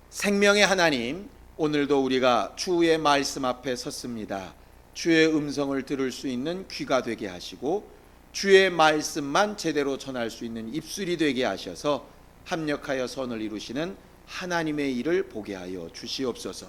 생명의 하나님, 오늘도 우리가 주의 말씀 앞에 섰습니다. 주의 음성을 들을 수 있는 귀가 되게 하시고 주의 말씀만 제대로 전할 수 있는 입술이 되게 하셔서 합력하여 선을 이루시는 하나님의 일을 보게 하여 주시옵소서.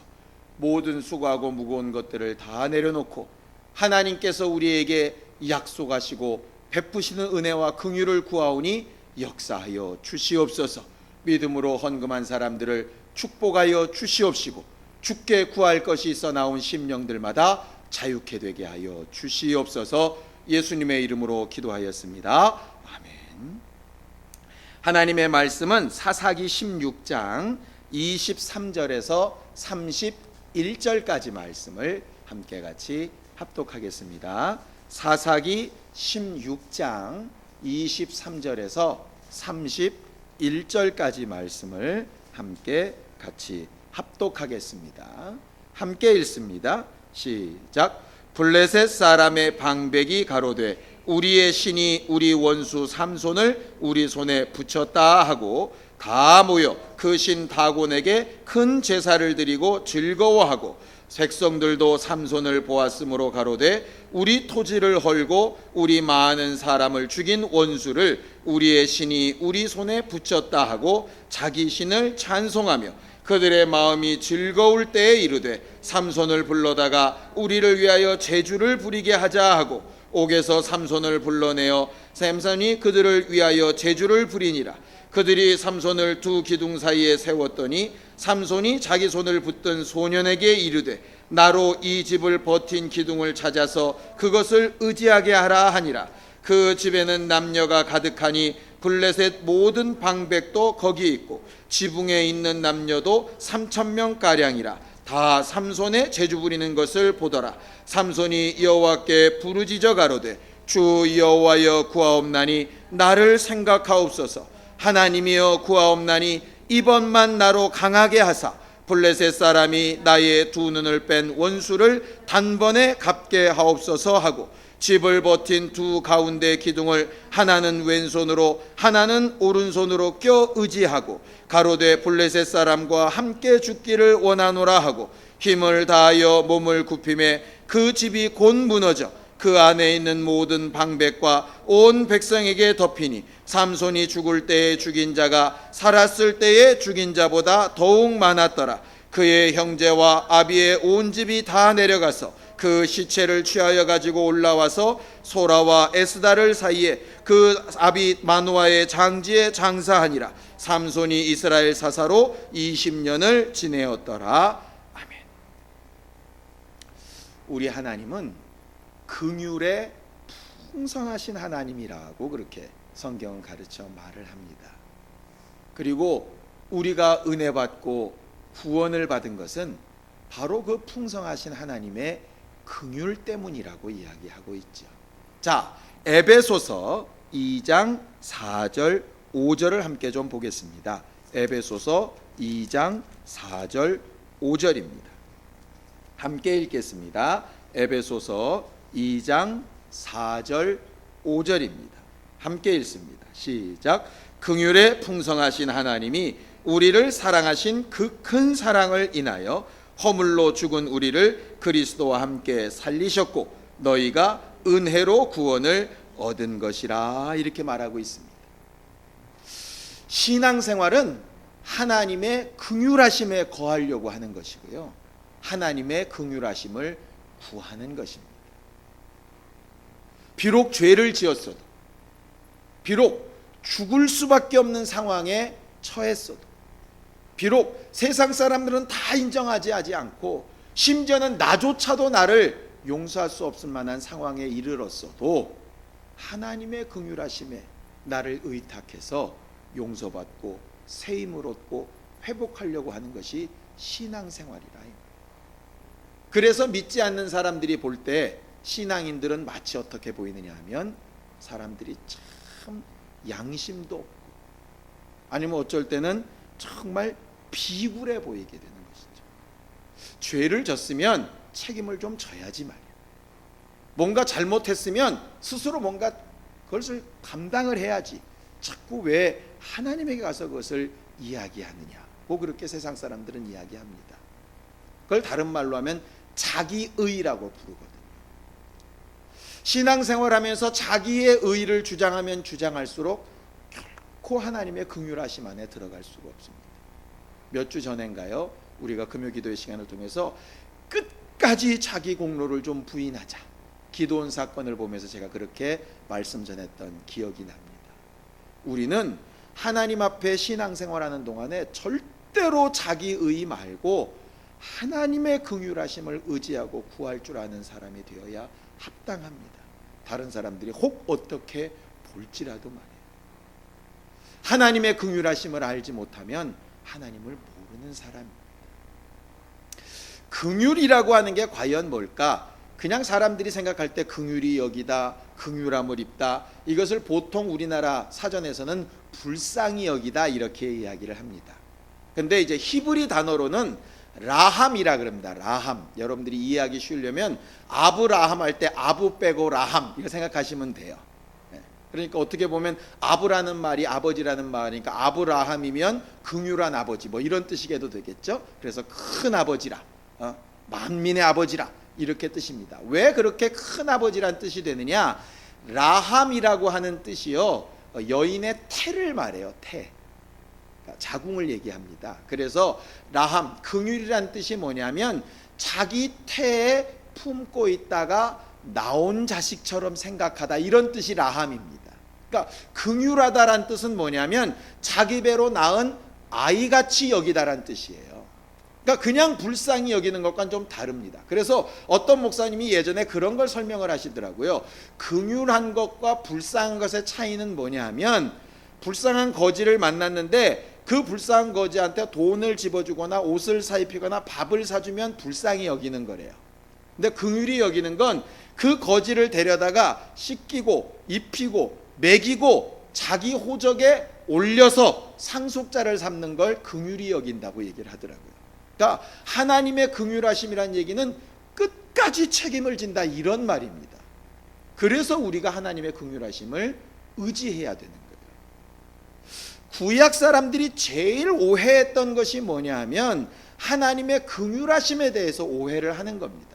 모든 수고하고 무거운 것들을 다 내려놓고 하나님께서 우리에게 약속하시고 베푸시는 은혜와 긍휼을 구하오니 역사하여 주시옵소서. 믿음으로 헌금한 사람들을 축복하여 주시옵시고 주께 구할 것이 있어 나온 심령들마다 자유케 되게 하여 주시옵소서. 예수님의 이름으로 기도하였습니다. 아멘. 하나님의 말씀은 사사기 16장 23절에서 31절까지 말씀을 함께 같이 합독하겠습니다. 사사기 16장 23절에서 31절까지 말씀을 함께 같이 합독하겠습니다. 함께 읽습니다. 시작. 블레셋 사람의 방백이 가로되 우리의 신이 우리 원수 삼손을 우리 손에 붙였다 하고 다 모여 그 신 다곤에게 큰 제사를 드리고 즐거워하고 백성들도 삼손을 보았으므로 가로되 우리 토지를 헐고 우리 많은 사람을 죽인 원수를 우리의 신이 우리 손에 붙였다 하고 자기 신을 찬송하며 그들의 마음이 즐거울 때에 이르되 삼손을 불러다가 우리를 위하여 제주를 부리게 하자 하고 옥에서 삼손을 불러내어 삼손이 그들을 위하여 제주를 부리니라. 그들이 삼손을 두 기둥 사이에 세웠더니 삼손이 자기 손을 붙든 소년에게 이르되 나로 이 집을 버틴 기둥을 찾아서 그것을 의지하게 하라 하니라. 그 집에는 남녀가 가득하니 블레셋 모든 방백도 거기 있고 지붕에 있는 남녀도 3,000명가량이라. 다 삼손의 제주 부리는 것을 보더라. 삼손이 여호와께 부르짖어 가로되 주 여호와여 구하옵나니 나를 생각하옵소서. 하나님이여 구하옵나니 이번만 나로 강하게 하사 블레셋 사람이 나의 두 눈을 뺀 원수를 단번에 갚게 하옵소서 하고 집을 버틴 두 가운데 기둥을 하나는 왼손으로 하나는 오른손으로 껴 의지하고 가로되 블레셋 사람과 함께 죽기를 원하노라 하고 힘을 다하여 몸을 굽히매 그 집이 곧 무너져 그 안에 있는 모든 방백과 온 백성에게 덮이니 삼손이 죽을 때에 죽인 자가 살았을 때에 죽인 자보다 더욱 많았더라. 그의 형제와 아비의 온 집이 다 내려가서 그 시체를 취하여 가지고 올라와서 소라와 에스다를 사이에 그 아비 마노아의 장지에 장사하니라. 삼손이 이스라엘 사사로 20년을 지내었더라. 아멘. 우리 하나님은 긍휼에 풍성하신 하나님이라고 그렇게 성경은 가르쳐 말을 합니다. 그리고 우리가 은혜 받고 구원을 받은 것은 바로 그 풍성하신 하나님의 긍휼 때문이라고 이야기하고 있죠. 자, 에베소서 2장 4절 5절을 함께 좀 보겠습니다. 에베소서 2장 4절 5절입니다. 함께 읽겠습니다. 에베소서 2장 4절 5절입니다. 함께 읽습니다. 시작. 긍휼에 풍성하신 하나님이 우리를 사랑하신 그 큰 사랑을 인하여 허물로 죽은 우리를 그리스도와 함께 살리셨고 너희가 은혜로 구원을 얻은 것이라 이렇게 말하고 있습니다. 신앙생활은 하나님의 긍휼하심에 거하려고 하는 것이고요, 하나님의 긍휼하심을 구하는 것입니다. 비록 죄를 지었어도, 비록 죽을 수밖에 없는 상황에 처했어도, 비록 세상 사람들은 다 인정하지 않고 심지어는 나조차도 나를 용서할 수 없을 만한 상황에 이르렀어도 하나님의 긍휼하심에 나를 의탁해서 용서받고 세임을 얻고 회복하려고 하는 것이 신앙생활이라. 그래서 믿지 않는 사람들이 볼 때 신앙인들은 마치 어떻게 보이느냐 하면 사람들이 참 양심도 없고 아니면 어쩔 때는 정말 비굴해 보이게 되는 것이죠. 죄를 졌으면 책임을 좀 져야지 말이야. 뭔가 잘못했으면 스스로 뭔가 그것을 감당을 해야지. 자꾸 왜 하나님에게 가서 그것을 이야기하느냐. 않다고 그렇게 세상 사람들은 이야기합니다. 그걸 다른 말로 하면 자기의라고 부르거든요. 신앙생활하면서 자기의 의를 주장하면 주장할수록 결코 하나님의 긍휼하심 안에 들어갈 수가 없습니다. 몇 주 전인가요? 우리가 금요기도의 시간을 통해서 끝까지 자기 공로를 좀 부인하자, 기도원 사건을 보면서 제가 그렇게 말씀 전했던 기억이 납니다. 우리는 하나님 앞에 신앙생활하는 동안에 절대로 자기의 말고 하나님의 긍휼하심을 의지하고 구할 줄 아는 사람이 되어야 합당합니다. 다른 사람들이 혹 어떻게 볼지라도 말이에요. 하나님의 긍휼하심을 알지 못하면 하나님을 모르는 사람입니다. 긍휼이라고 하는 게 과연 뭘까? 그냥 사람들이 생각할 때 긍휼이 여기다, 긍휼함을 입다, 이것을 보통 우리나라 사전에서는 불쌍히 여기다 이렇게 이야기를 합니다. 근데 이제 히브리 단어로는 라함이라 그럽니다. 라함. 여러분들이 이해하기 쉬우려면 아브라함 할 때 아부 빼고 라함 이렇게 생각하시면 돼요. 그러니까 어떻게 보면 아브라는 말이 아버지라는 말이니까 아브라함이면 긍휼한 아버지 뭐 이런 뜻이게도 되겠죠. 그래서 큰 아버지라, 만민의 아버지라 이렇게 뜻입니다. 왜 그렇게 큰 아버지란 뜻이 되느냐? 라함이라고 하는 뜻이요, 여인의 태를 말해요. 태, 자궁을 얘기합니다. 그래서 라함, 긍휼이란 뜻이 뭐냐면 자기 태에 품고 있다가 나온 자식처럼 생각하다, 이런 뜻이 라함입니다. 그러니까 긍휼하다란 뜻은 뭐냐면 자기 배로 낳은 아이같이 여기다란 뜻이에요. 그러니까 그냥 불쌍히 여기는 것과는 좀 다릅니다. 그래서 어떤 목사님이 예전에 그런 걸 설명을 하시더라고요. 긍휼한 것과 불쌍한 것의 차이는 뭐냐 하면, 불쌍한 거지를 만났는데 그 불쌍한 거지한테 돈을 집어주거나 옷을 사입히거나 밥을 사주면 불쌍히 여기는 거래요. 근데 긍휼히 여기는 건 그 거지를 데려다가 씻기고 입히고 먹이고 자기 호적에 올려서 상속자를 삼는 걸 긍휼히 여긴다고 얘기를 하더라고요. 그러니까 하나님의 긍휼하심이란 얘기는 끝까지 책임을 진다, 이런 말입니다. 그래서 우리가 하나님의 긍휼하심을 의지해야 되는 거예요. 구약 사람들이 제일 오해했던 것이 뭐냐 하면 하나님의 긍휼하심에 대해서 오해를 하는 겁니다.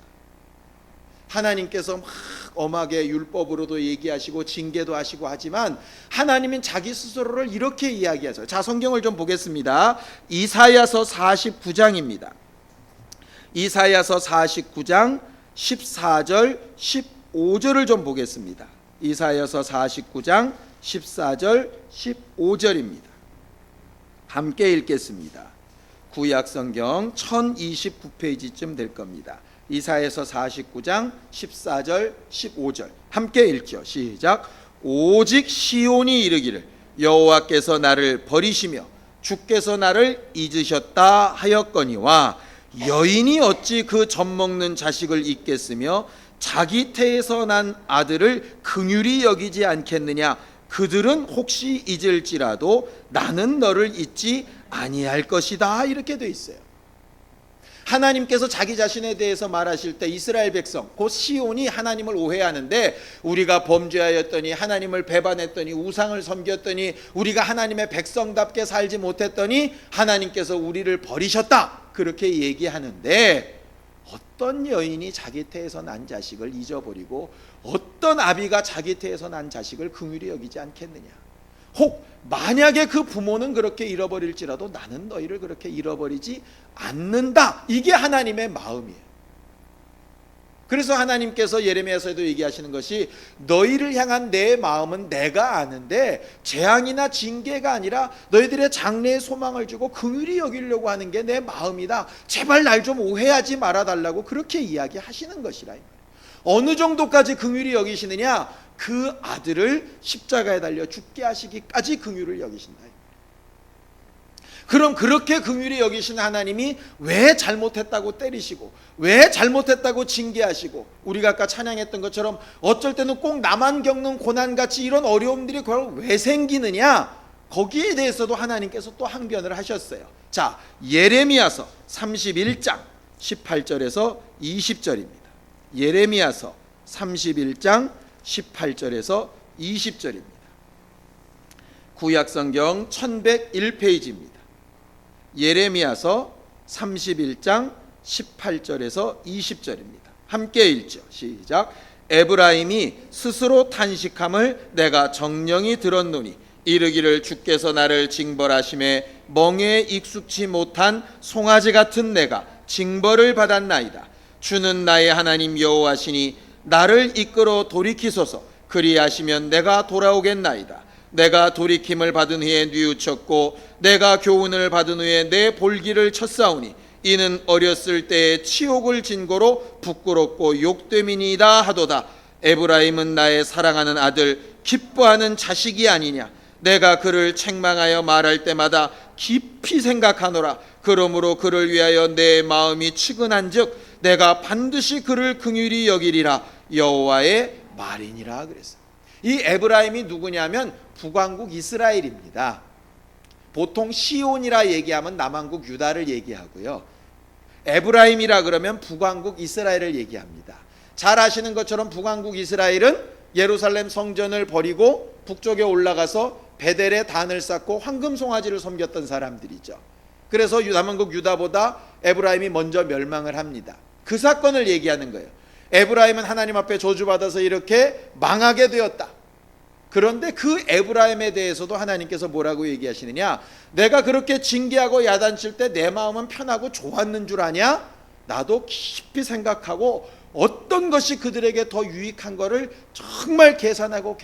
하나님께서 막 엄하게 율법으로도 얘기하시고 징계도 하시고 하지만 하나님은 자기 스스로를 이렇게 이야기하세요. 자, 성경을 좀 보겠습니다. 이사야서 49장입니다. 이사야서 49장 14절 15절을 좀 보겠습니다. 이사야서 49장 14절 15절입니다. 함께 읽겠습니다. 구약 성경 1029페이지쯤 될 겁니다. 이사야서 49장 14절 15절 함께 읽죠. 시작. 오직 시온이 이르기를 여호와께서 나를 버리시며 주께서 나를 잊으셨다 하였거니와 여인이 어찌 그 젖먹는 자식을 잊겠으며 자기 태에서 난 아들을 긍휼히 여기지 않겠느냐. 그들은 혹시 잊을지라도 나는 너를 잊지 아니할 것이다, 이렇게 돼 있어요. 하나님께서 자기 자신에 대해서 말하실 때 이스라엘 백성, 곧 시온이 하나님을 오해하는데, 우리가 범죄하였더니 하나님을 배반했더니 우상을 섬겼더니 우리가 하나님의 백성답게 살지 못했더니 하나님께서 우리를 버리셨다, 그렇게 얘기하는데, 어떤 여인이 자기 태에서 난 자식을 잊어버리고 어떤 아비가 자기 태에서 난 자식을 긍휼히 여기지 않겠느냐. 혹 만약에 그 부모는 그렇게 잃어버릴지라도 나는 너희를 그렇게 잃어버리지 않는다, 이게 하나님의 마음이에요. 그래서 하나님께서 예레미야서에도 얘기하시는 것이 너희를 향한 내 마음은 내가 아는데 재앙이나 징계가 아니라 너희들의 장래에 소망을 주고 긍휼히 여기려고 하는 게 내 마음이다. 제발 날 좀 오해하지 말아달라고 그렇게 이야기하시는 것이라. 어느 정도까지 긍휼히 여기시느냐? 그 아들을 십자가에 달려 죽게 하시기까지 긍휼을 여기신다. 그럼 그렇게 긍휼히 여기신 하나님이 왜 잘못했다고 때리시고 왜 잘못했다고 징계하시고, 우리가 아까 찬양했던 것처럼 어쩔 때는 꼭 나만 겪는 고난같이 이런 어려움들이 왜 생기느냐, 거기에 대해서도 하나님께서 또 항변을 하셨어요. 자, 예레미야서 31장 18절에서 20절입니다. 예레미야서 31장 18절에서 20절입니다. 구약성경 1101페이지입니다. 예레미야서 31장 18절에서 20절입니다. 함께 읽죠. 시작. 에브라임이 스스로 탄식함을 내가 정령이 들었노니 이르기를 주께서 나를 징벌하심에 멍에에 익숙치 못한 송아지 같은 내가 징벌을 받았나이다. 주는 나의 하나님 여호와시니 나를 이끌어 돌이키소서. 그리하시면 내가 돌아오겠나이다. 내가 돌이킴을 받은 후에 뉘우쳤고 내가 교훈을 받은 후에 내 볼기를 쳤사오니 이는 어렸을 때에 치욕을 진고로 부끄럽고 욕됨이니이다 하도다. 에브라임은 나의 사랑하는 아들 기뻐하는 자식이 아니냐. 내가 그를 책망하여 말할 때마다 깊이 생각하노라. 그러므로 그를 위하여 내 마음이 측은한즉 내가 반드시 그를 긍휼히 여기리라. 여호와의 말이니라 그랬어요. 이 에브라임이 누구냐면 북왕국 이스라엘입니다. 보통 시온이라 얘기하면 남왕국 유다를 얘기하고요, 에브라임이라 그러면 북왕국 이스라엘을 얘기합니다. 잘 아시는 것처럼 북왕국 이스라엘은 예루살렘 성전을 버리고 북쪽에 올라가서 베델에 단을 쌓고 황금 송아지를 섬겼던 사람들이죠. 그래서 남왕국 유다보다 에브라임이 먼저 멸망을 합니다. 그 사건을 얘기하는 거예요. 에브라임은 하나님 앞에 저주받아서 이렇게 망하게 되었다. 그런데 그 에브라임에 대해서도 하나님께서 뭐라고 얘기하시느냐. 내가 그렇게 징계하고 야단칠 때 내 마음은 편하고 좋았는 줄 아냐. 나도 깊이 생각하고 어떤 것이 그들에게 더 유익한 거를 정말 계산하고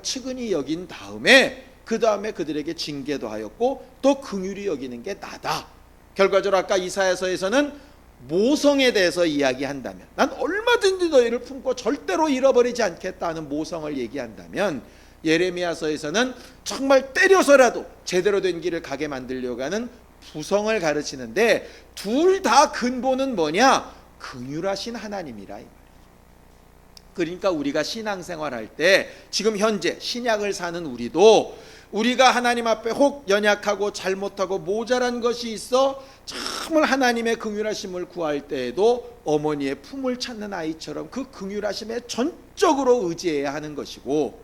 측은히 여긴 다음에 그 다음에 그들에게 징계도 하였고 또 긍휼히 여기는 게 나다. 결과적으로 아까 이사야서에서는 모성에 대해서 이야기한다면, 난 얼마든지 너희를 품고 절대로 잃어버리지 않겠다 하는 모성을 얘기한다면, 예레미야서에서는 정말 때려서라도 제대로 된 길을 가게 만들려고 하는 부성을 가르치는데, 둘 다 근본은 뭐냐? 긍휼하신 하나님이라 이 말이에요. 그러니까 우리가 신앙생활할 때 지금 현재 신약을 사는 우리도 우리가 하나님 앞에 혹 연약하고 잘못하고 모자란 것이 있어 정말 하나님의 긍휼하심을 구할 때에도 어머니의 품을 찾는 아이처럼 그 긍휼하심에 전적으로 의지해야 하는 것이고,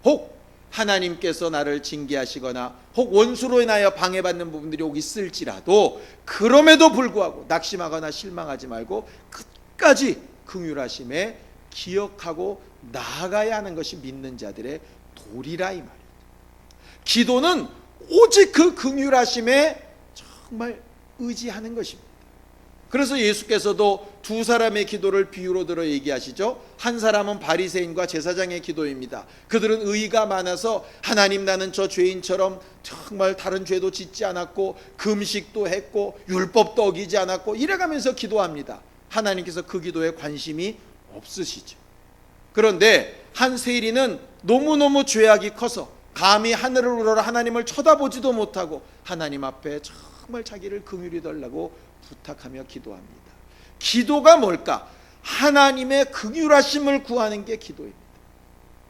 혹 하나님께서 나를 징계하시거나 혹 원수로 인하여 방해받는 부분들이 혹 있을지라도 그럼에도 불구하고 낙심하거나 실망하지 말고 끝까지 긍휼하심에 기억하고 나아가야 하는 것이 믿는 자들의 도리라 이 말이에요. 기도는 오직 그 긍휼하심에 정말 의지하는 것입니다. 그래서 예수께서도 두 사람의 기도를 비유로 들어 얘기하시죠. 한 사람은 바리새인과 제사장의 기도입니다. 그들은 의가 많아서 하나님, 나는 저 죄인처럼 정말 다른 죄도 짓지 않았고 금식도 했고 율법도 어기지 않았고 이래가면서 기도합니다. 하나님께서 그 기도에 관심이 없으시죠. 그런데 한 세리는 너무너무 죄악이 커서 감히 하늘을 우러러 하나님을 쳐다보지도 못하고 하나님 앞에 정말 자기를 긍휼히 달라고 부탁하며 기도합니다. 기도가 뭘까? 하나님의 긍휼하심을 구하는 게 기도입니다.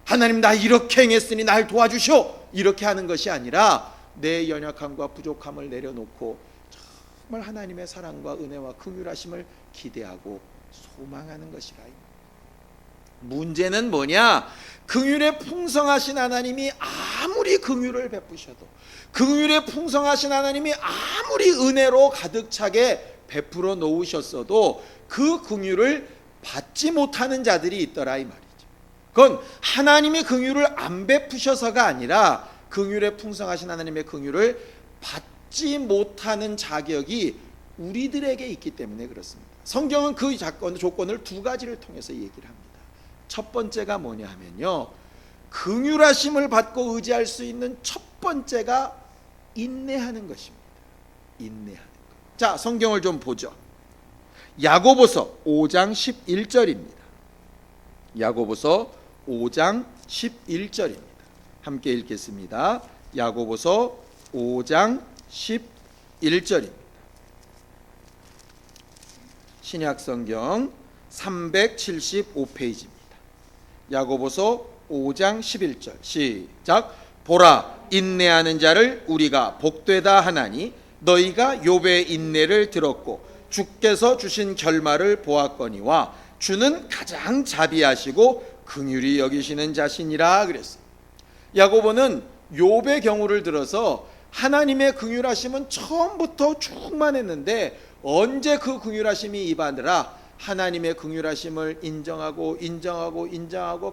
하나님, 나 이렇게 행했으니 날 도와주시오, 이렇게 하는 것이 아니라 내 연약함과 부족함을 내려놓고 정말 하나님의 사랑과 은혜와 긍휼하심을 기대하고 소망하는 것이라. 문제는 뭐냐? 긍휼에 풍성하신 하나님이 아무리 긍휼을 베푸셔도, 긍휼에 풍성하신 하나님이 아무리 은혜로 가득 차게 베풀어 놓으셨어도 그 긍휼을 받지 못하는 자들이 있더라 이 말이죠. 그건 하나님이 긍휼을 안 베푸셔서가 아니라 긍휼에 풍성하신 하나님의 긍휼을 받지 못하는 자격이 우리들에게 있기 때문에 그렇습니다. 성경은 그 조건을 두 가지를 통해서 얘기를 합니다. 첫 번째가 뭐냐 하면요, 긍휼하심을 받고 의지할 수 있는 첫 번째가 인내하는 것입니다. 인내하는 것. 자, 성경을 좀 보죠. 야고보서 5장 11절입니다. 야고보서 5장 11절입니다. 함께 읽겠습니다. 야고보서 5장 11절입니다. 신약성경 375페이지입니다. 야고보서 5장 11절 시작. 보라, 인내하는 자를 우리가 복되다 하나니 너희가 욥의 인내를 들었고 주께서 주신 결말을 보았거니와 주는 가장 자비하시고 긍휼히 여기시는 자신이라 그랬어요. 야고보는 욥의 경우를 들어서 하나님의 긍휼하심은 처음부터 충만했는데 언제 그 긍휼하심이 입하느라 하나님의 긍휼하심을 인정하고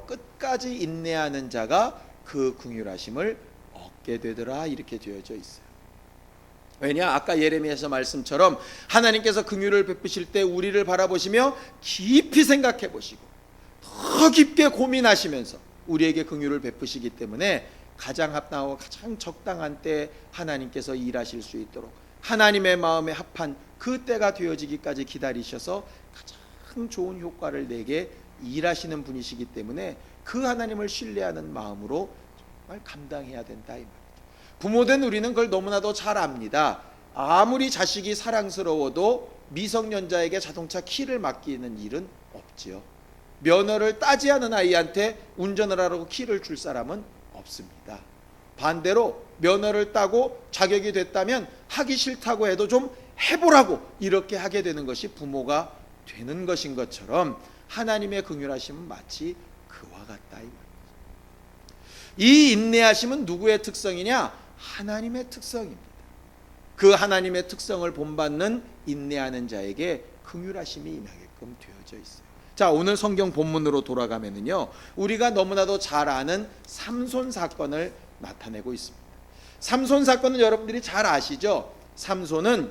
끝까지 인내하는 자가 그 긍휼하심을 얻게 되더라, 이렇게 되어져 있어요. 왜냐? 아까 예레미야서 말씀처럼 하나님께서 긍휼을 베푸실 때 우리를 바라보시며 깊이 생각해 보시고 더 깊게 고민하시면서 우리에게 긍휼을 베푸시기 때문에 가장 합당하고 가장 적당한 때 하나님께서 일하실 수 있도록 하나님의 마음에 합한 그 때가 되어지기까지 기다리셔서 가장 좋은 효과를 내게 일하시는 분이시기 때문에 그 하나님을 신뢰하는 마음으로 정말 감당해야 된다, 이 말이죠. 부모된 우리는 그걸 너무나도 잘 압니다. 아무리 자식이 사랑스러워도 미성년자에게 자동차 키를 맡기는 일은 없지요. 면허를 따지 않은 아이한테 운전을 하라고 키를 줄 사람은 없습니다. 반대로 면허를 따고 자격이 됐다면 하기 싫다고 해도 좀 해보라고 이렇게 하게 되는 것이 부모가 되는 것인 것처럼 하나님의 긍휼하심은 마치 그와 같다, 이 말이죠. 이 인내하심은 누구의 특성이냐? 하나님의 특성입니다. 그 하나님의 특성을 본받는 인내하는 자에게 긍휼하심이 임하게끔 되어져 있어요. 자, 오늘 성경 본문으로 돌아가면은요, 우리가 너무나도 잘 아는 삼손 사건을 나타내고 있습니다. 삼손 사건은 여러분들이 잘 아시죠? 삼손은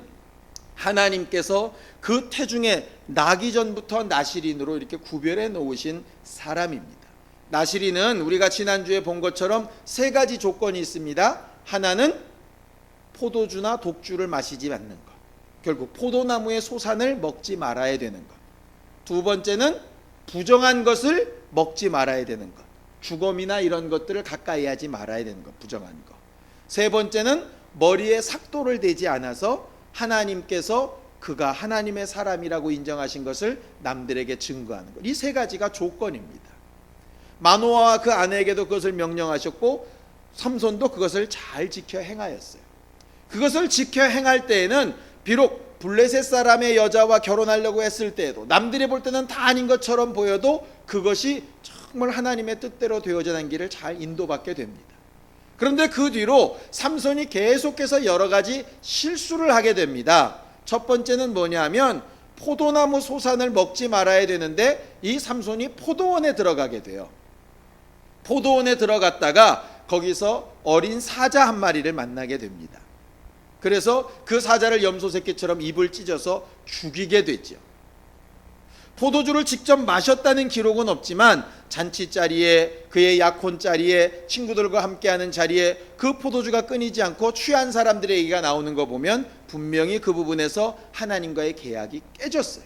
하나님께서 그 태중에 나기 전부터 나실인으로 이렇게 구별해 놓으신 사람입니다. 나실인은 우리가 지난주에 본 것처럼 세 가지 조건이 있습니다. 하나는 포도주나 독주를 마시지 않는 것, 결국 포도나무의 소산을 먹지 말아야 되는 것. 두 번째는 부정한 것을 먹지 말아야 되는 것, 주검이나 이런 것들을 가까이 하지 말아야 되는 것, 부정한 것. 세 번째는 머리에 삭도를 대지 않아서 하나님께서 그가 하나님의 사람이라고 인정하신 것을 남들에게 증거하는 것. 이 세 가지가 조건입니다. 마노아와 그 아내에게도 그것을 명령하셨고 삼손도 그것을 잘 지켜 행하였어요. 그것을 지켜 행할 때에는 비록 블레셋 사람의 여자와 결혼하려고 했을 때에도 남들이 볼 때는 다 아닌 것처럼 보여도 그것이 정말 하나님의 뜻대로 되어지는 길을 잘 인도받게 됩니다. 그런데 그 뒤로 삼손이 계속해서 여러 가지 실수를 하게 됩니다. 첫 번째는 뭐냐면 포도나무 소산을 먹지 말아야 되는데 이 삼손이 포도원에 들어가게 돼요. 포도원에 들어갔다가 거기서 어린 사자 한 마리를 만나게 됩니다. 그래서 그 사자를 염소 새끼처럼 입을 찢어서 죽이게 되죠. 포도주를 직접 마셨다는 기록은 없지만 잔치 자리에, 그의 약혼 자리에, 친구들과 함께하는 자리에 그 포도주가 끊이지 않고 취한 사람들의 얘기가 나오는 거 보면 분명히 그 부분에서 하나님과의 계약이 깨졌어요.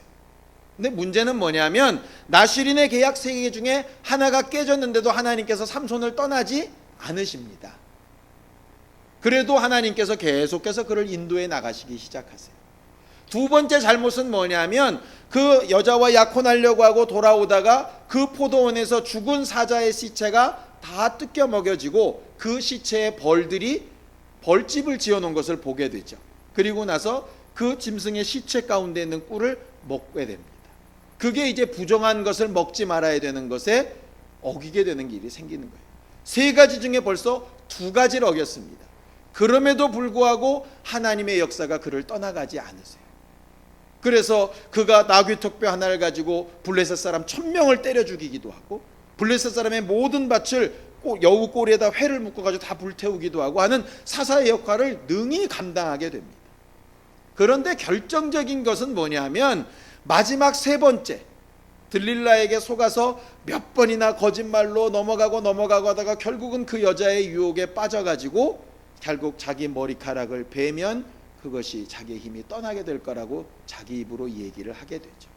근데 문제는 뭐냐면 나실인의 계약 3개 중에 하나가 깨졌는데도 하나님께서 삼손을 떠나지 않으십니다. 그래도 하나님께서 계속해서 그를 인도해 나가시기 시작하세요. 두 번째 잘못은 뭐냐면 그 여자와 약혼하려고 하고 돌아오다가 그 포도원에서 죽은 사자의 시체가 다 뜯겨 먹여지고 그 시체에 벌들이 벌집을 지어놓은 것을 보게 되죠. 그리고 나서 그 짐승의 시체 가운데 있는 꿀을 먹게 됩니다. 그게 이제 부정한 것을 먹지 말아야 되는 것에 어기게 되는 일이 생기는 거예요. 3가지 중에 벌써 2가지를 어겼습니다. 그럼에도 불구하고 하나님의 역사가 그를 떠나가지 않으세요. 그래서 그가 나귀턱뼈 하나를 가지고 블레셋 사람 1000명을 때려 죽이기도 하고 블레셋 사람의 모든 밭을 여우 꼬리에다 회를 묶어가지고 다 불태우기도 하고 하는 사사의 역할을 능히 감당하게 됩니다. 그런데 결정적인 것은 뭐냐면 마지막 3번째 들릴라에게 속아서 몇 번이나 거짓말로 넘어가고 하다가 결국은 그 여자의 유혹에 빠져가지고 결국 자기 머리카락을 베면 그것이 자기의 힘이 떠나게 될 거라고 자기 입으로 얘기를 하게 되죠.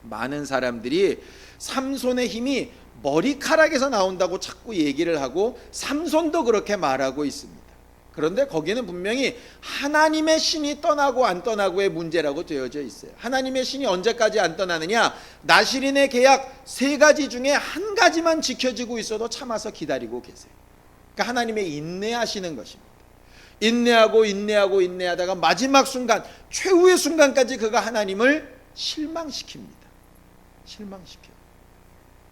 많은 사람들이 삼손의 힘이 머리카락에서 나온다고 자꾸 얘기를 하고 삼손도 그렇게 말하고 있습니다. 그런데 거기는 분명히 하나님의 신이 떠나고 안 떠나고의 문제라고 되어져 있어요. 하나님의 신이 언제까지 안 떠나느냐? 나실인의 계약 3가지 중에 1가지만 지켜지고 있어도 참아서 기다리고 계세요. 그러니까 하나님의 인내하시는 것입니다. 인내하다가 마지막 순간, 최후의 순간까지 그가 하나님을 실망시킵니다.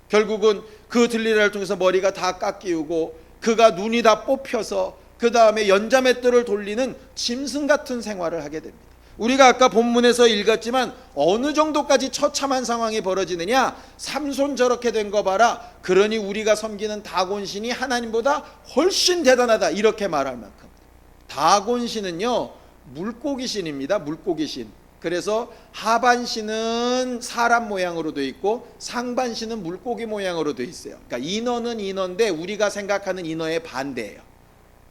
결국은 그 들릴라를 통해서 머리가 다 깎이고 그가 눈이 다 뽑혀서 그 다음에 연자맷돌을 돌리는 짐승 같은 생활을 하게 됩니다. 우리가 아까 본문에서 읽었지만 어느 정도까지 처참한 상황이 벌어지느냐, 삼손 저렇게 된 거 봐라, 그러니 우리가 섬기는 다곤신이 하나님보다 훨씬 대단하다, 이렇게 말할 만큼. 다곤신은요 물고기신입니다. 물고기신. 그래서 하반신은 사람 모양으로 되어 있고 상반신은 물고기 모양으로 되어 있어요. 그러니까 인어는 인어인데 우리가 생각하는 인어의 반대예요.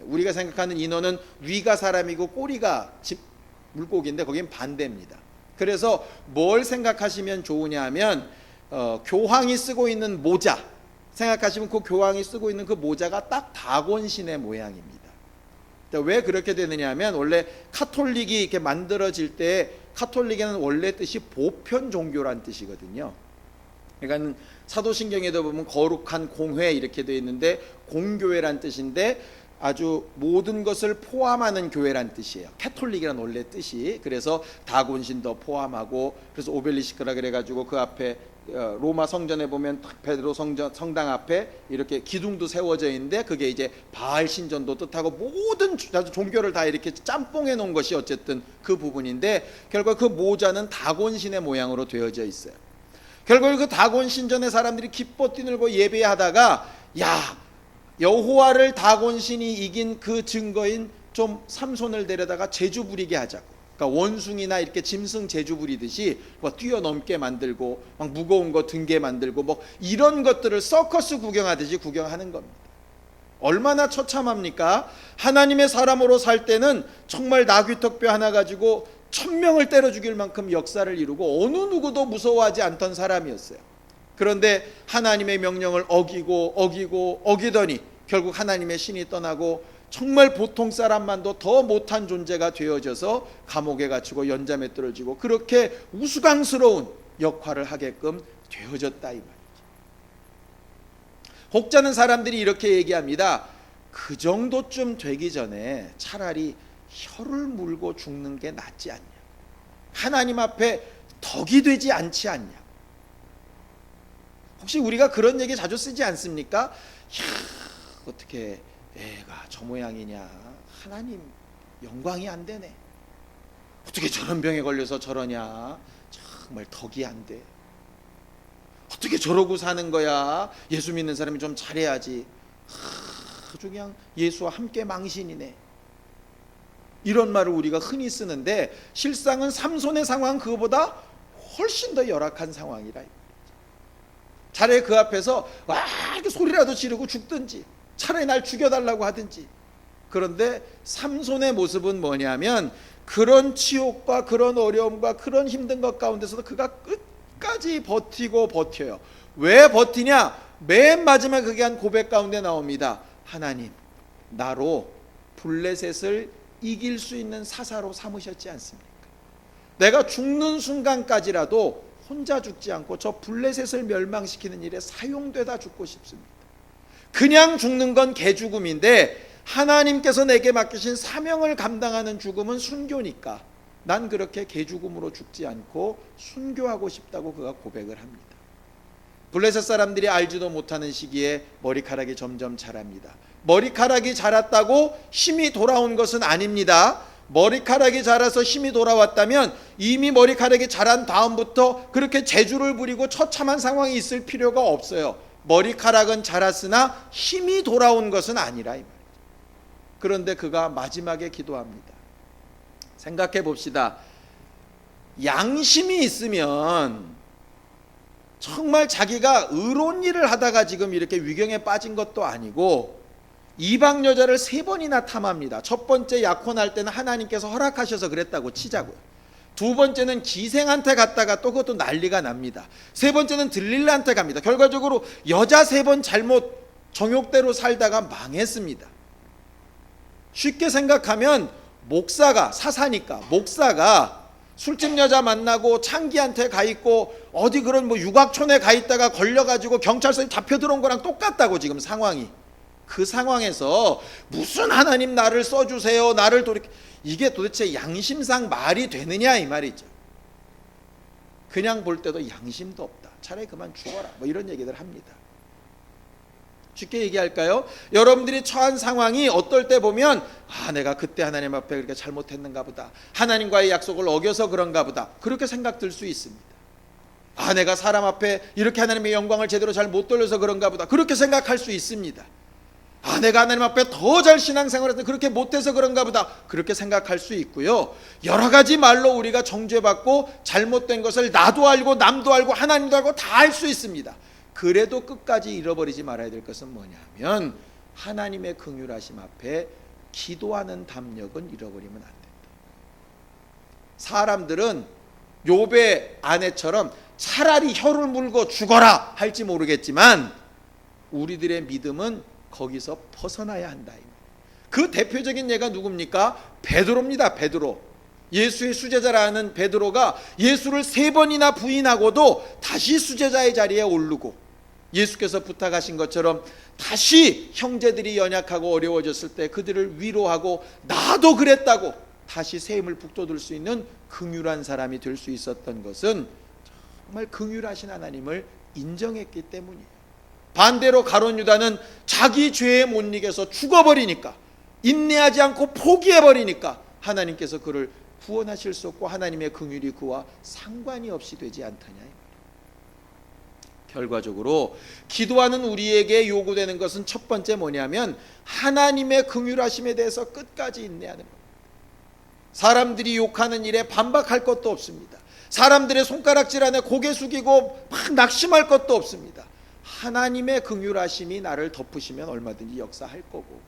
우리가 생각하는 인어는 위가 사람이고 꼬리가 물고기인데 거긴 반대입니다. 그래서 뭘 생각하시면 좋으냐 하면 교황이 쓰고 있는 모자 생각하시면 그 교황이 쓰고 있는 그 모자가 딱 다곤신의 모양입니다. 왜 그렇게 되느냐 하면 원래 카톨릭이 이렇게 만들어질 때 카톨릭에는 원래 뜻이 보편 종교란 뜻이거든요. 그러니까 사도신경에도 보면 거룩한 공회 이렇게 되어 있는데 공교회란 뜻인데 아주 모든 것을 포함하는 교회란 뜻이에요. 캐톨릭이란 원래 뜻이. 그래서 다곤신도 포함하고, 그래서 오벨리스크라 그래가지고 그 앞에 로마 성전에 보면 베드로 성당 앞에 이렇게 기둥도 세워져 있는데 그게 이제 바알 신전도 뜻하고 모든 종교를 다 이렇게 짬뽕해 놓은 것이 어쨌든 그 부분인데, 결국 그 모자는 다곤신의 모양으로 되어져 있어요. 결국 그 다곤 신전의 사람들이 기뻐 뛰놀고 예배하다가, 야, 여호와를 다곤신이 이긴 그 증거인 좀 삼손을 데려다가 제주 부리게 하자고. 그러니까 원숭이나 이렇게 짐승 제주 부리듯이 뭐 뛰어넘게 만들고 막 무거운 거 등게 만들고 뭐 이런 것들을 서커스 구경하듯이 구경하는 겁니다. 얼마나 처참합니까? 하나님의 사람으로 살 때는 정말 나귀턱뼈 하나 가지고 1000명을 때려 죽일 만큼 역사를 이루고 어느 누구도 무서워하지 않던 사람이었어요. 그런데 하나님의 명령을 어기더니 결국 하나님의 신이 떠나고 정말 보통 사람만도 더 못한 존재가 되어져서 감옥에 갇히고 연자맷돌을 쥐고 그렇게 우스꽝스러운 역할을 하게끔 되어졌다, 이 말이죠. 혹자는 사람들이 이렇게 얘기합니다. 그 정도쯤 되기 전에 차라리 혀를 물고 죽는 게 낫지 않냐, 하나님 앞에 덕이 되지 않지 않냐. 혹시 우리가 그런 얘기 자주 쓰지 않습니까? 야, 어떻게 애가 저 모양이냐, 하나님 영광이 안 되네, 어떻게 저런 병에 걸려서 저러냐, 정말 덕이 안 돼, 어떻게 저러고 사는 거야, 예수 믿는 사람이 좀 잘해야지, 아주 그냥 예수와 함께 망신이네, 이런 말을 우리가 흔히 쓰는데 실상은 삼손의 상황은 그거보다 훨씬 더 열악한 상황이라. 차라리 그 앞에서 와 이렇게 소리라도 지르고 죽든지, 차라리 날 죽여달라고 하든지. 그런데 삼손의 모습은 뭐냐면 그런 치욕과 그런 어려움과 그런 힘든 것 가운데서도 그가 끝까지 버텨요. 왜 버티냐? 맨 마지막 그게 한 고백 가운데 나옵니다. 하나님, 나로 블레셋을 이길 수 있는 사사로 삼으셨지 않습니까? 내가 죽는 순간까지라도 혼자 죽지 않고 저 블레셋을 멸망시키는 일에 사용되다 죽고 싶습니다. 그냥 죽는 건 개죽음인데 하나님께서 내게 맡기신 사명을 감당하는 죽음은 순교니까 난 그렇게 개죽음으로 죽지 않고 순교하고 싶다고 그가 고백을 합니다. 블레셋 사람들이 알지도 못하는 시기에 머리카락이 점점 자랍니다. 머리카락이 자랐다고 힘이 돌아온 것은 아닙니다. 머리카락이 자라서 힘이 돌아왔다면 이미 머리카락이 자란 다음부터 그렇게 재주를 부리고 처참한 상황이 있을 필요가 없어요. 머리카락은 자랐으나 힘이 돌아온 것은 아니라 이 말이죠. 그런데 그가 마지막에 기도합니다. 생각해 봅시다. 양심이 있으면 정말 자기가 의로운 일을 하다가 지금 이렇게 위경에 빠진 것도 아니고 이방 여자를 3번이나 탐합니다. 첫 번째 약혼할 때는 하나님께서 허락하셔서 그랬다고 치자고요. 두 번째는 기생한테 갔다가 또 그것도 난리가 납니다. 세 번째는 들릴라한테 갑니다. 결과적으로 여자 3번 잘못 정욕대로 살다가 망했습니다. 쉽게 생각하면 목사가, 사사니까 목사가 술집 여자 만나고 창기한테 가 있고 어디 그런 뭐 육악촌에 가 있다가 걸려가지고 경찰서에 잡혀 들어온 거랑 똑같다고 지금 상황이. 그 상황에서 무슨 하나님 나를 써주세요, 나를 돌이켜, 이게 도대체 양심상 말이 되느냐 이 말이죠. 그냥 볼 때도 양심도 없다, 차라리 그만 죽어라, 뭐 이런 얘기들 합니다. 쉽게 얘기할까요? 여러분들이 처한 상황이 어떨 때 보면 내가 그때 하나님 앞에 그렇게 잘못했는가 보다, 하나님과의 약속을 어겨서 그런가 보다, 그렇게 생각될 수 있습니다. 내가 사람 앞에 이렇게 하나님의 영광을 제대로 잘 못 돌려서 그런가 보다, 그렇게 생각할 수 있습니다. 내가 하나님 앞에 더 잘 신앙생활을 했는데 그렇게 못해서 그런가 보다, 그렇게 생각할 수 있고요. 여러 가지 말로 우리가 정죄받고 잘못된 것을 나도 알고 남도 알고 하나님도 알고 다 알 수 있습니다. 그래도 끝까지 잃어버리지 말아야 될 것은 뭐냐면 하나님의 긍휼하심 앞에 기도하는 담력은 잃어버리면 안 된다. 사람들은 욥의 아내처럼 차라리 혀를 물고 죽어라 할지 모르겠지만 우리들의 믿음은 거기서 벗어나야 한다. 그 대표적인 예가 누굽니까? 베드로입니다. 베드로. 예수의 수제자라는 베드로가 예수를 3번이나 부인하고도 다시 수제자의 자리에 오르고, 예수께서 부탁하신 것처럼 다시 형제들이 연약하고 어려워졌을 때 그들을 위로하고 나도 그랬다고 다시 새 힘을 북돋을 수 있는 긍휼한 사람이 될 수 있었던 것은 정말 긍휼하신 하나님을 인정했기 때문이에요. 반대로 가룟 유다는 자기 죄에 못 이겨서 죽어버리니까, 인내하지 않고 포기해버리니까 하나님께서 그를 구원하실 수 없고 하나님의 긍휼이 그와 상관이 없이 되지 않더냐. 결과적으로 기도하는 우리에게 요구되는 것은 첫 번째 뭐냐면 하나님의 긍휼하심에 대해서 끝까지 인내하는 겁니다. 사람들이 욕하는 일에 반박할 것도 없습니다. 사람들의 손가락질 안에 고개 숙이고 막 낙심할 것도 없습니다. 하나님의 긍휼하심이 나를 덮으시면 얼마든지 역사할 거고,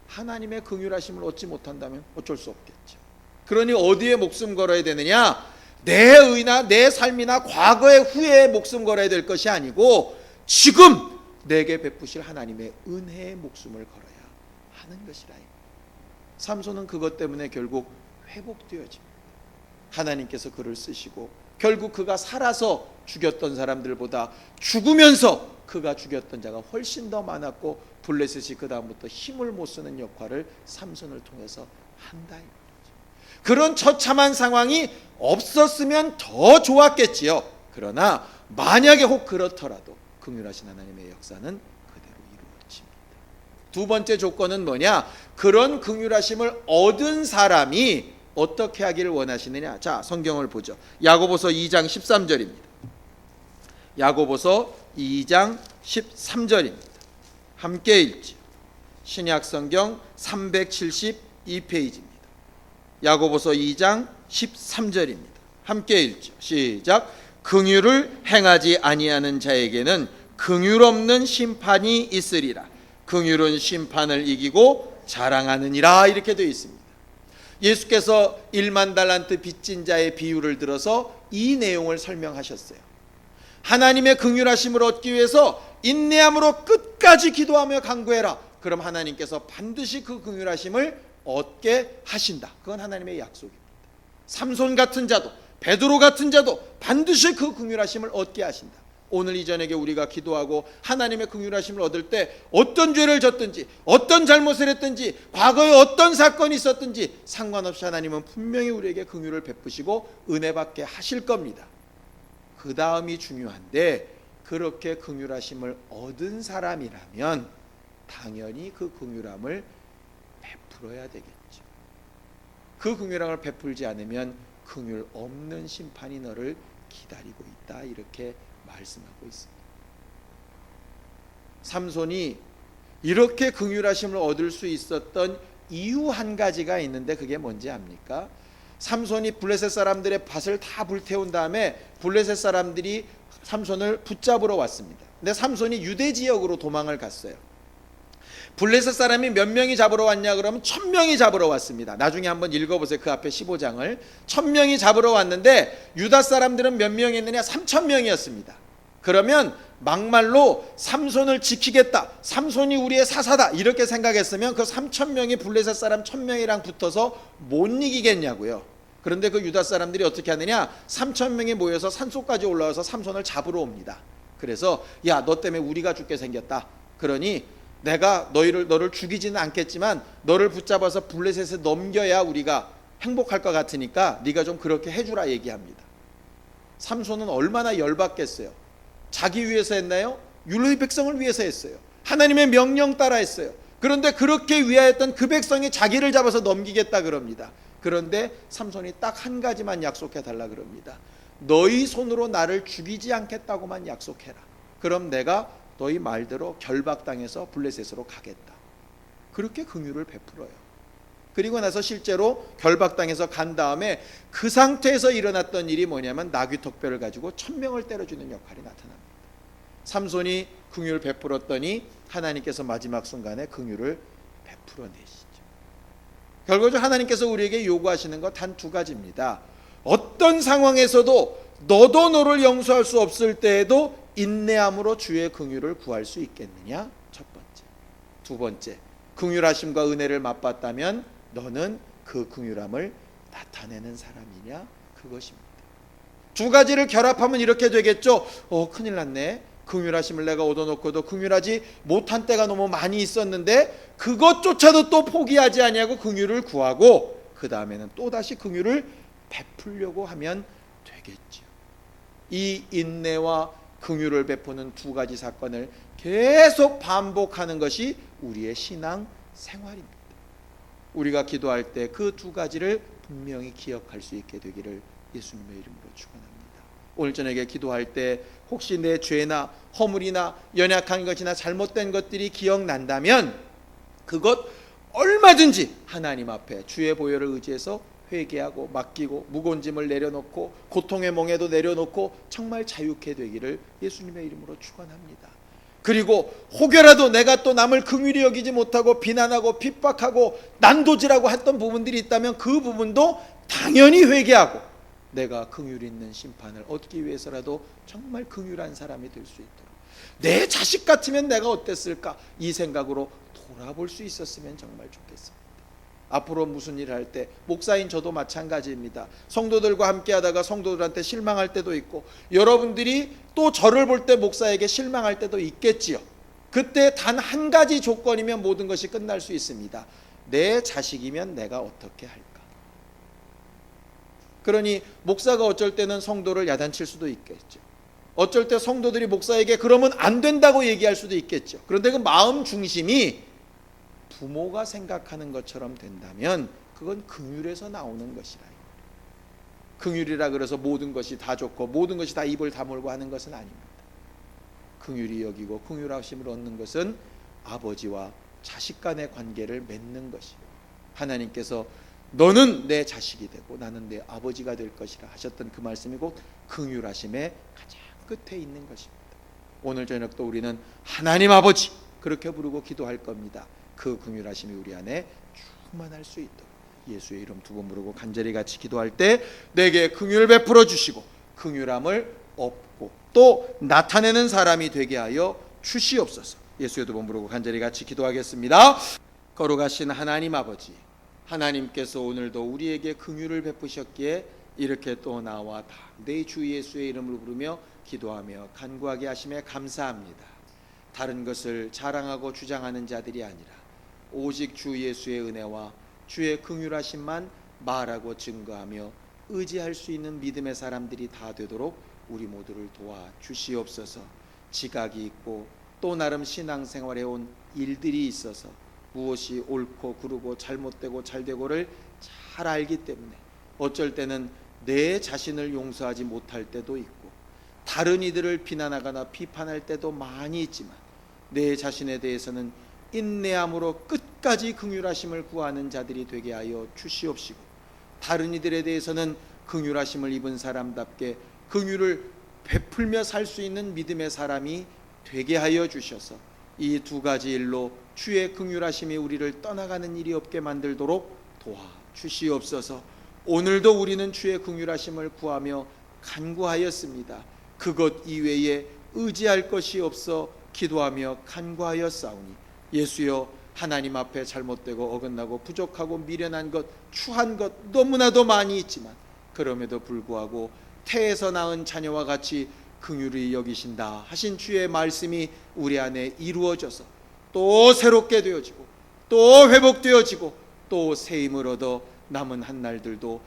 하나님의 긍휼하심을 얻지 못한다면 어쩔 수 없겠죠. 그러니 어디에 목숨 걸어야 되느냐? 내 의나 내 삶이나 과거의 후회에 목숨 걸어야 될 것이 아니고 지금 내게 베푸실 하나님의 은혜에 목숨을 걸어야 하는 것이라. 삼손은 그것 때문에 결국 회복되어집니다. 하나님께서 그를 쓰시고 결국 그가 살아서 죽였던 사람들보다 죽으면서 그가 죽였던 자가 훨씬 더 많았고, 블레셋이 그 다음부터 힘을 못 쓰는 역할을 삼손을 통해서 한다. 그런 처참한 상황이 없었으면 더 좋았겠지요. 그러나 만약에 혹 그렇더라도 긍휼하신 하나님의 역사는 그대로 이루어집니다. 두 번째 조건은 뭐냐? 그런 긍휼하심을 얻은 사람이 어떻게 하기를 원하시느냐? 자, 성경을 보죠. 야고보서 2장 13절입니다. 야고보서 2장 13절입니다. 함께 읽죠. 신약성경 372페이지입니다. 야고보서 2장 13절입니다. 함께 읽죠. 시작. 긍휼을 행하지 아니하는 자에게는 긍휼 없는 심판이 있으리라. 긍휼은 심판을 이기고 자랑하느니라. 이렇게 되어 있습니다. 예수께서 1만 달란트 빚진 자의 비유를 들어서 이 내용을 설명하셨어요. 하나님의 긍휼하심을 얻기 위해서 인내함으로 끝까지 기도하며 간구해라. 그럼 하나님께서 반드시 그 긍휼하심을 얻게 하신다. 그건 하나님의 약속입니다. 삼손 같은 자도 베드로 같은 자도 반드시 그 긍휼하심을 얻게 하신다. 오늘 이 저녁에 우리가 기도하고 하나님의 긍휼하심을 얻을 때 어떤 죄를 졌든지 어떤 잘못을 했든지 과거에 어떤 사건이 있었든지 상관없이 하나님은 분명히 우리에게 긍휼을 베푸시고 은혜 받게 하실 겁니다. 그 다음이 중요한데, 그렇게 긍휼하심을 얻은 사람이라면 당연히 그 긍휼함을 베풀어야 되겠죠. 그 긍휼함을 베풀지 않으면 긍휼 없는 심판이 너를 기다리고 있다. 이렇게 말씀하고 있습니다. 삼손이 이렇게 긍휼하심을 얻을 수 있었던 이유 한 가지가 있는데 그게 뭔지 압니까? 삼손이 블레셋 사람들의 밭을 다 불태운 다음에 블레셋 사람들이 삼손을 붙잡으러 왔습니다. 근데 삼손이 유대 지역으로 도망을 갔어요. 블레셋 사람이 몇 명이 잡으러 왔냐 그러면 1000명이 잡으러 왔습니다. 나중에 한번 읽어보세요. 그 앞에 15장을 1000명이 잡으러 왔는데 유다 사람들은 몇 명이 있느냐? 3000명이었습니다. 그러면 막말로 삼손을 지키겠다, 삼손이 우리의 사사다 이렇게 생각했으면 그 3000명이 블레셋 사람 1000명이랑 붙어서 못 이기겠냐고요. 그런데 그 유다 사람들이 어떻게 하느냐? 3000명이 모여서 산속까지 올라와서 삼손을 잡으러 옵니다. 그래서 야, 너 때문에 우리가 죽게 생겼다. 그러니 내가 너를 죽이지는 않겠지만 너를 붙잡아서 블레셋에 넘겨야 우리가 행복할 것 같으니까 네가 좀 그렇게 해주라 얘기합니다. 삼손은 얼마나 열받겠어요. 자기 위해서 했나요? 율의 백성을 위해서 했어요. 하나님의 명령 따라 했어요. 그런데 그렇게 위하였던 그 백성이 자기를 잡아서 넘기겠다 그럽니다. 그런데 삼손이 딱 한 가지만 약속해 달라 그럽니다. 너희 손으로 나를 죽이지 않겠다고만 약속해라. 그럼 내가 너희 말대로 결박당해서 블레셋으로 가겠다. 그렇게 긍휼을 베풀어요. 그리고 나서 실제로 결박당해서 간 다음에 그 상태에서 일어났던 일이 뭐냐면 나귀턱뼈를 가지고 1000명을 때려주는 역할이 나타납니다. 삼손이 긍휼을 베풀었더니 하나님께서 마지막 순간에 긍휼을 베풀어내시죠. 결과적으로 하나님께서 우리에게 요구하시는 것 단 두 가지입니다. 어떤 상황에서도 너도 너를 용서할 수 없을 때에도 인내함으로 주의 긍휼을 구할 수 있겠느냐? 첫 번째. 두 번째, 긍휼하심과 은혜를 맛봤다면 너는 그 긍휼함을 나타내는 사람이냐? 그것입니다. 두 가지를 결합하면 이렇게 되겠죠. 큰일 났네. 긍휼하심을 내가 얻어놓고도 긍휼하지 못한 때가 너무 많이 있었는데 그것조차도 또 포기하지 아니하고 긍휼을 구하고 그 다음에는 또다시 긍휼을 베풀려고 하면 되겠죠. 이 인내와 긍휼을 베푸는 두 가지 사건을 계속 반복하는 것이 우리의 신앙 생활입니다. 우리가 기도할 때 그 두 가지를 분명히 기억할 수 있게 되기를 예수님의 이름으로 축원합니다. 오늘 저녁에 기도할 때 혹시 내 죄나 허물이나 연약한 것이나 잘못된 것들이 기억난다면 그것 얼마든지 하나님 앞에 주의 보혈을 의지해서 회개하고 맡기고 무거운 짐을 내려놓고 고통의 멍에도 내려놓고 정말 자유케 되기를 예수님의 이름으로 축원합니다. 그리고 혹여라도 내가 또 남을 긍휼히 여기지 못하고 비난하고 핍박하고 난도질하고 했던 부분들이 있다면 그 부분도 당연히 회개하고 내가 긍휼 있는 심판을 얻기 위해서라도 정말 긍휼한 사람이 될 수 있도록 내 자식 같으면 내가 어땠을까 이 생각으로 돌아볼 수 있었으면 정말 좋겠습니다. 앞으로 무슨 일을 할 때 목사인 저도 마찬가지입니다. 성도들과 함께 하다가 성도들한테 실망할 때도 있고 여러분들이 또 저를 볼 때 목사에게 실망할 때도 있겠지요. 그때 단 한 가지 조건이면 모든 것이 끝날 수 있습니다. 내 자식이면 내가 어떻게 할까? 그러니 목사가 어쩔 때는 성도를 야단칠 수도 있겠죠. 어쩔 때 성도들이 목사에게 그러면 안 된다고 얘기할 수도 있겠죠. 그런데 그 마음 중심이 부모가 생각하는 것처럼 된다면 그건 긍휼에서 나오는 것이라. 긍휼이라 그래서 모든 것이 다 좋고 모든 것이 다 입을 다물고 하는 것은 아닙니다. 긍휼히 여기고 긍휼하심을 얻는 것은 아버지와 자식 간의 관계를 맺는 것이요. 하나님께서 너는 내 자식이 되고 나는 내 아버지가 될 것이라 하셨던 그 말씀이 곧 긍휼하심의 가장 끝에 있는 것입니다. 오늘 저녁도 우리는 하나님 아버지 그렇게 부르고 기도할 겁니다. 그 긍휼하심이 우리 안에 충만할 수 있도록 예수의 이름 두 번 부르고 간절히 같이 기도할 때 내게 긍휼 베풀어 주시고 긍휼함을 얻고 또 나타내는 사람이 되게 하여 주시옵소서. 예수의 두 번 부르고 간절히 같이 기도하겠습니다. 거룩하신 하나님 아버지, 하나님께서 오늘도 우리에게 긍휼을 베푸셨기에 이렇게 또 나와 다 내 주 예수의 이름을 부르며 기도하며 간구하게 하심에 감사합니다. 다른 것을 자랑하고 주장하는 자들이 아니라 오직 주 예수의 은혜와 주의 긍휼하심만 말하고 증거하며 의지할 수 있는 믿음의 사람들이 다 되도록 우리 모두를 도와 주시옵소서. 지각이 있고 또 나름 신앙생활에 온 일들이 있어서 무엇이 옳고 그르고 잘못되고 잘되고를 잘 알기 때문에 어쩔 때는 내 자신을 용서하지 못할 때도 있고 다른 이들을 비난하거나 비판할 때도 많이 있지만 내 자신에 대해서는 인내함으로 끝까지 긍휼하심을 구하는 자들이 되게 하여 주시옵시고 다른 이들에 대해서는 긍휼하심을 입은 사람답게 긍휼을 베풀며 살 수 있는 믿음의 사람이 되게 하여 주셔서 이 두 가지 일로 주의 긍휼하심이 우리를 떠나가는 일이 없게 만들도록 도와 주시옵소서. 오늘도 우리는 주의 긍휼하심을 구하며 간구하였습니다. 그것 이외에 의지할 것이 없어 기도하며 간구하였사오니 예수여 하나님 앞에 잘못되고 어긋나고 부족하고 미련한 것 추한 것 너무나도 많이 있지만 그럼에도 불구하고 태에서 낳은 자녀와 같이 긍휼히 여기신다 하신 주의 말씀이 우리 안에 이루어져서 또 새롭게 되어지고 또 회복되어지고 또 새 힘을 얻어 남은 한날들도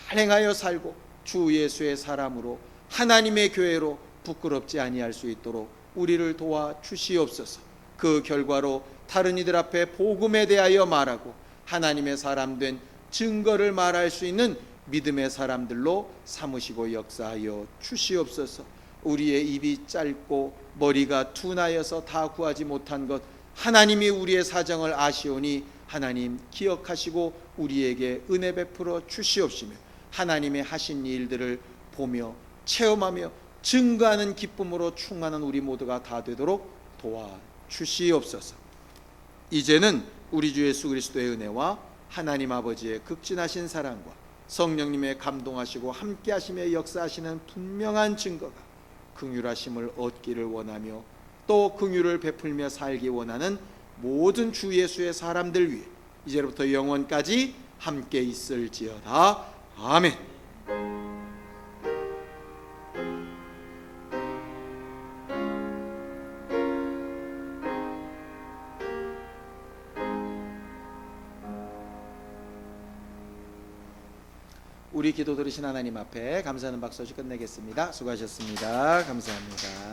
잘 행하여 살고 주 예수의 사람으로 하나님의 교회로 부끄럽지 아니할 수 있도록 우리를 도와 주시옵소서. 그 결과로 다른 이들 앞에 복음에 대하여 말하고 하나님의 사람 된 증거를 말할 수 있는 믿음의 사람들로 삼으시고 역사하여 주시옵소서. 우리의 입이 짧고 머리가 둔하여서 다 구하지 못한 것 하나님이 우리의 사정을 아시오니 하나님 기억하시고 우리에게 은혜 베풀어 주시옵시며 하나님의 하신 일들을 보며 체험하며 증거하는 기쁨으로 충만한 우리 모두가 다 되도록 도와주시옵소서. 이제는 우리 주 예수 그리스도의 은혜와 하나님 아버지의 극진하신 사랑과 성령님의 감동하시고 함께하시며 역사하시는 분명한 증거가 긍휼하심을 얻기를 원하며 또 긍휼을 베풀며 살기 원하는 모든 주 예수의 사람들 위해 이제부터 영원까지 함께 있을지어다. 아멘. 우리 기도 들으신 하나님 앞에 감사하는 박수 끝내겠습니다. 수고하셨습니다. 감사합니다.